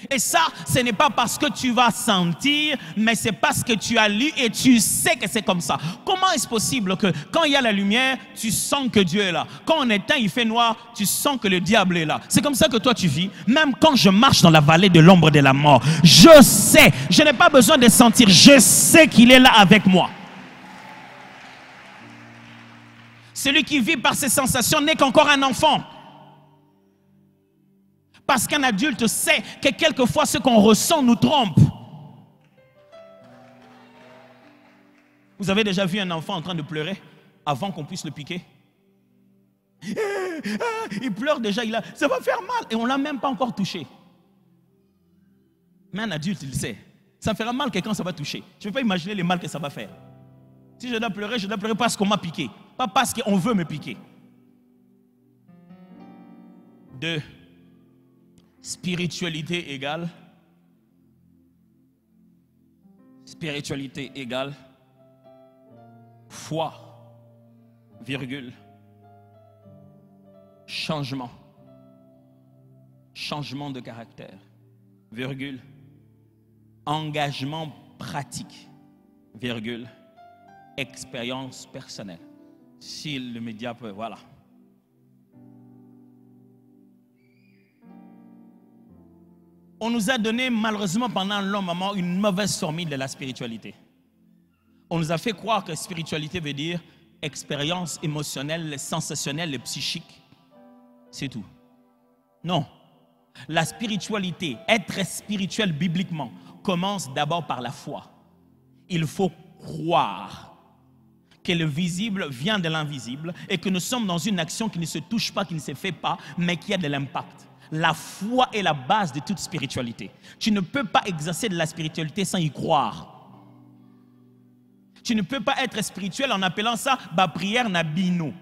Et ça, ce n'est pas parce que tu vas sentir, mais c'est parce que tu as lu et tu sais que c'est comme ça. Comment est-ce possible que quand il y a la lumière, tu sens que Dieu est là? Quand on éteint, il fait noir, tu sens que le diable est là. C'est comme ça que toi tu vis. Même quand je marche dans la vallée de l'ombre de la mort, je sais, je n'ai pas besoin de sentir, je sais qu'il est là avec moi. Celui qui vit par ces sensations n'est qu'encore un enfant. Parce qu'un adulte sait que quelquefois ce qu'on ressent nous trompe. Vous avez déjà vu un enfant en train de pleurer avant qu'on puisse le piquer? Il pleure déjà, ça va faire mal et on ne l'a même pas encore touché. Mais un adulte, il sait. Ça fera mal que quand ça va toucher. Je ne peux pas imaginer le mal que ça va faire. Si je dois pleurer parce qu'on m'a piqué. Pas parce qu'on veut me piquer. 2. Spiritualité égale. Spiritualité égale. Foi. Virgule. Changement. Changement de caractère. Virgule. Engagement pratique. Virgule. Expérience personnelle. Si le média peut, voilà. On nous a donné malheureusement pendant un long moment une mauvaise formule de la spiritualité. On nous a fait croire que spiritualité veut dire expérience émotionnelle, sensationnelle, psychique. C'est tout. Non. La spiritualité, être spirituel bibliquement, commence d'abord par la foi. Il faut croire que le visible vient de l'invisible et que nous sommes dans une action qui ne se touche pas, qui ne se fait pas, mais qui a de l'impact. La foi est la base de toute spiritualité. Tu ne peux pas exercer de la spiritualité sans y croire. Tu ne peux pas être spirituel en appelant ça prière nabino.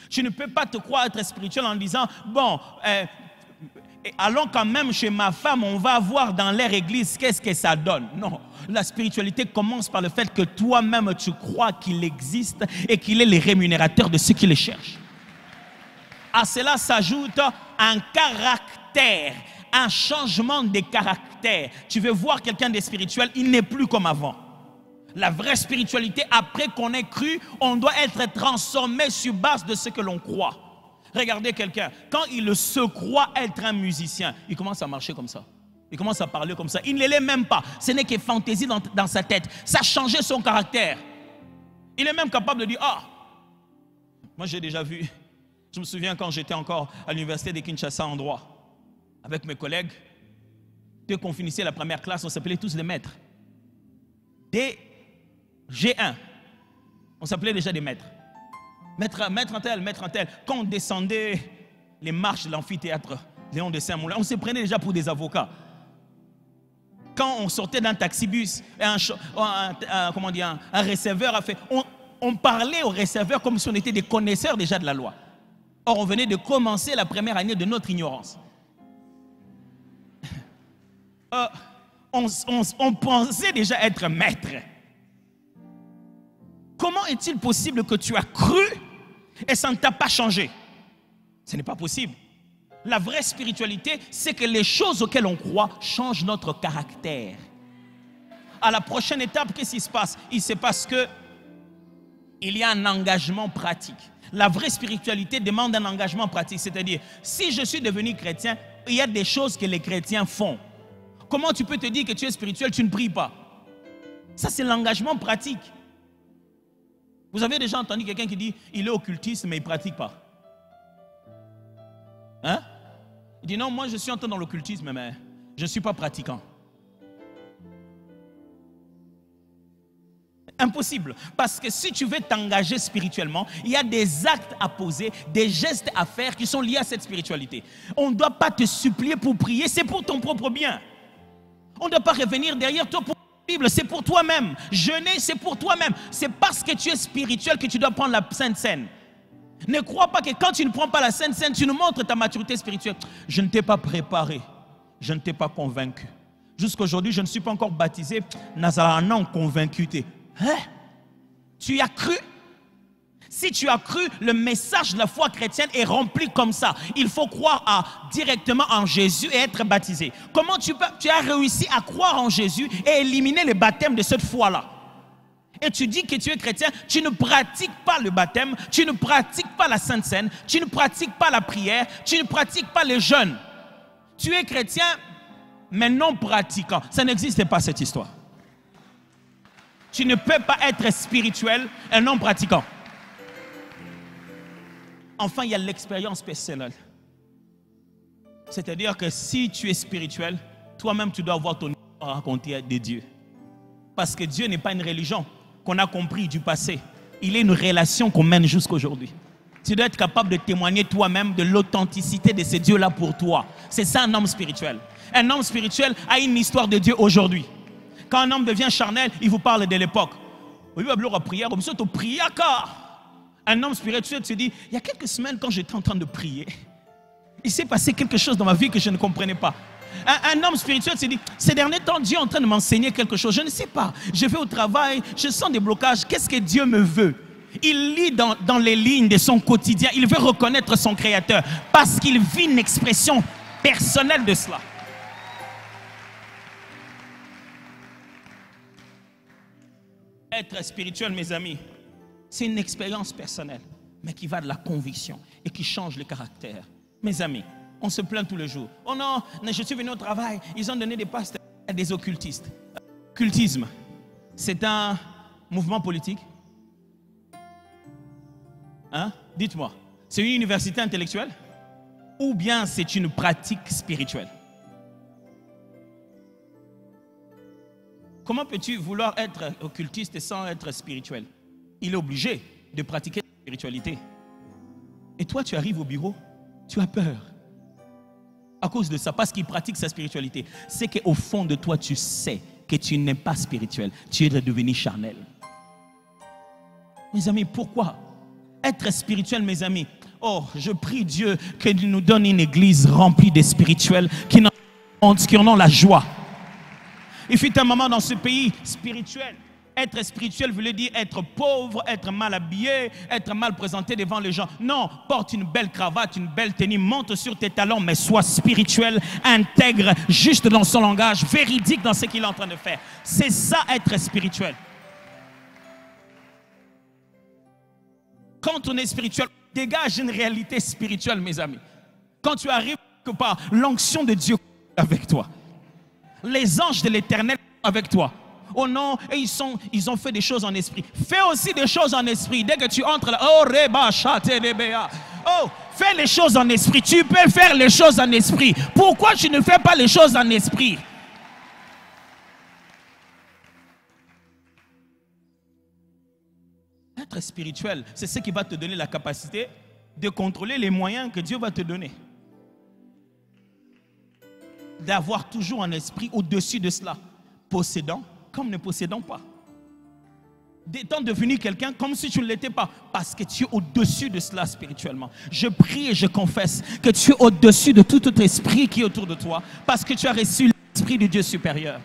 Tu ne peux pas te croire être spirituel en disant bon, allons quand même chez ma femme, on va voir dans leur église qu'est-ce que ça donne. Non, la spiritualité commence par le fait que toi-même tu crois qu'il existe et qu'il est le rémunérateur de ceux qui le cherchent. À cela s'ajoute un caractère, un changement de caractère. Tu veux voir quelqu'un de spirituel, il n'est plus comme avant. La vraie spiritualité, après qu'on ait cru, on doit être transformé sur base de ce que l'on croit. Regardez quelqu'un, quand il se croit être un musicien, il commence à marcher comme ça. Il commence à parler comme ça. Il ne l'est même pas. Ce n'est que fantaisie dans sa tête. Ça a changé son caractère. Il est même capable de dire, moi j'ai déjà vu, je me souviens quand j'étais encore à l'université de Kinshasa en droit, avec mes collègues, dès qu'on finissait la première classe, on s'appelait tous des maîtres. Dès G1, on s'appelait déjà des maîtres. Maître un tel. Quand on descendait les marches de l'amphithéâtre Léon de Saint-Moulin, on se prenait déjà pour des avocats. Quand on sortait d'un taxibus, un receveur a fait... On parlait au receveur comme si on était des connaisseurs déjà de la loi. Or, on venait de commencer la première année de notre ignorance. On pensait déjà être maître. Comment est-il possible que tu as cru et ça ne t'a pas changé? Ce n'est pas possible. La vraie spiritualité, c'est que les choses auxquelles on croit changent notre caractère. À la prochaine étape, qu'est-ce qui se passe? Il se passe que il y a un engagement pratique. La vraie spiritualité demande un engagement pratique. C'est-à-dire, si je suis devenu chrétien, il y a des choses que les chrétiens font. Comment tu peux te dire que tu es spirituel, tu ne pries pas? Ça, c'est l'engagement pratique. Vous avez déjà entendu quelqu'un qui dit, il est occultiste, mais il ne pratique pas. Hein? Il dit, non, moi je suis entré dans l'occultisme, mais je ne suis pas pratiquant. Impossible. Parce que si tu veux t'engager spirituellement, il y a des actes à poser, des gestes à faire qui sont liés à cette spiritualité. On ne doit pas te supplier pour prier, c'est pour ton propre bien. On ne doit pas revenir derrière toi pour la Bible, c'est pour toi-même. Jeûner, c'est pour toi-même. C'est parce que tu es spirituel que tu dois prendre la Sainte Seine. Ne crois pas que quand tu ne prends pas la Sainte Seine, tu nous montres ta maturité spirituelle. Je ne t'ai pas préparé, je ne t'ai pas convaincu. Jusqu'aujourd'hui, je ne suis pas encore baptisé. Nazara non convaincu. Hein? Tu as cru? Si tu as cru, le message de la foi chrétienne est rempli comme ça. Il faut croire directement en Jésus et être baptisé. Comment tu as réussi à croire en Jésus et éliminer le baptême de cette foi-là? Et tu dis que tu es chrétien, tu ne pratiques pas le baptême, tu ne pratiques pas la Sainte Seine, tu ne pratiques pas la prière, tu ne pratiques pas le jeûne. Tu es chrétien, mais non pratiquant. Ça n'existe pas cette histoire. Tu ne peux pas être spirituel et non pratiquant. Enfin, il y a l'expérience personnelle. C'est-à-dire que si tu es spirituel, toi-même tu dois avoir ton histoire à raconter de Dieu. Parce que Dieu n'est pas une religion qu'on a compris du passé. Il est une relation qu'on mène jusqu'aujourd'hui. Tu dois être capable de témoigner toi-même de l'authenticité de ce Dieu-là pour toi. C'est ça un homme spirituel. Un homme spirituel a une histoire de Dieu aujourd'hui. Quand un homme devient charnel, il vous parle de l'époque. Un homme spirituel se dit, il y a quelques semaines quand j'étais en train de prier, il s'est passé quelque chose dans ma vie que je ne comprenais pas. Un homme spirituel se dit, ces derniers temps, Dieu est en train de m'enseigner quelque chose. Je ne sais pas. Je vais au travail, je sens des blocages. Qu'est-ce que Dieu me veut? Il lit dans les lignes de son quotidien. Il veut reconnaître son Créateur parce qu'il vit une expression personnelle de cela. Être spirituel, mes amis, c'est une expérience personnelle, mais qui va de la conviction et qui change le caractère. Mes amis, on se plaint tous les jours. Oh non, je suis venu au travail, ils ont donné des postes à des occultistes. Occultisme, c'est un mouvement politique? Hein? Dites-moi, c'est une université intellectuelle? Ou bien c'est une pratique spirituelle? Comment peux-tu vouloir être occultiste sans être spirituel? Il est obligé de pratiquer la spiritualité. Et toi, tu arrives au bureau, tu as peur. À cause de ça, parce qu'il pratique sa spiritualité. C'est qu'au fond de toi, tu sais que tu n'es pas spirituel. Tu es devenu charnel. Mes amis, pourquoi? Être spirituel, mes amis. Oh, je prie Dieu qu'il nous donne une église remplie de spirituels qui en ont la joie. Il fut un moment dans ce pays spirituel. Être spirituel voulait dire être pauvre, être mal habillé, être mal présenté devant les gens. Non, porte une belle cravate, une belle tenue, monte sur tes talons, mais sois spirituel, intègre, juste dans son langage, véridique dans ce qu'il est en train de faire. C'est ça être spirituel. Quand on est spirituel, on dégage une réalité spirituelle, mes amis. Quand tu arrives quelque part, l'onction de Dieu est avec toi. Les anges de l'Éternel sont avec toi. Oh non, et ils ont fait des choses en esprit. Fais aussi des choses en esprit. Dès que tu entres là, oh, reba, chate, debea. Oh, fais les choses en esprit. Tu peux faire les choses en esprit. Pourquoi tu ne fais pas les choses en esprit? Être spirituel, c'est ce qui va te donner la capacité de contrôler les moyens que Dieu va te donner. D'avoir toujours un esprit au-dessus de cela, possédant comme ne possédant pas. D'étant devenu quelqu'un comme si tu ne l'étais pas, parce que tu es au-dessus de cela spirituellement. Je prie et je confesse que tu es au-dessus de tout autre esprit qui est autour de toi, parce que tu as reçu l'esprit du Dieu supérieur.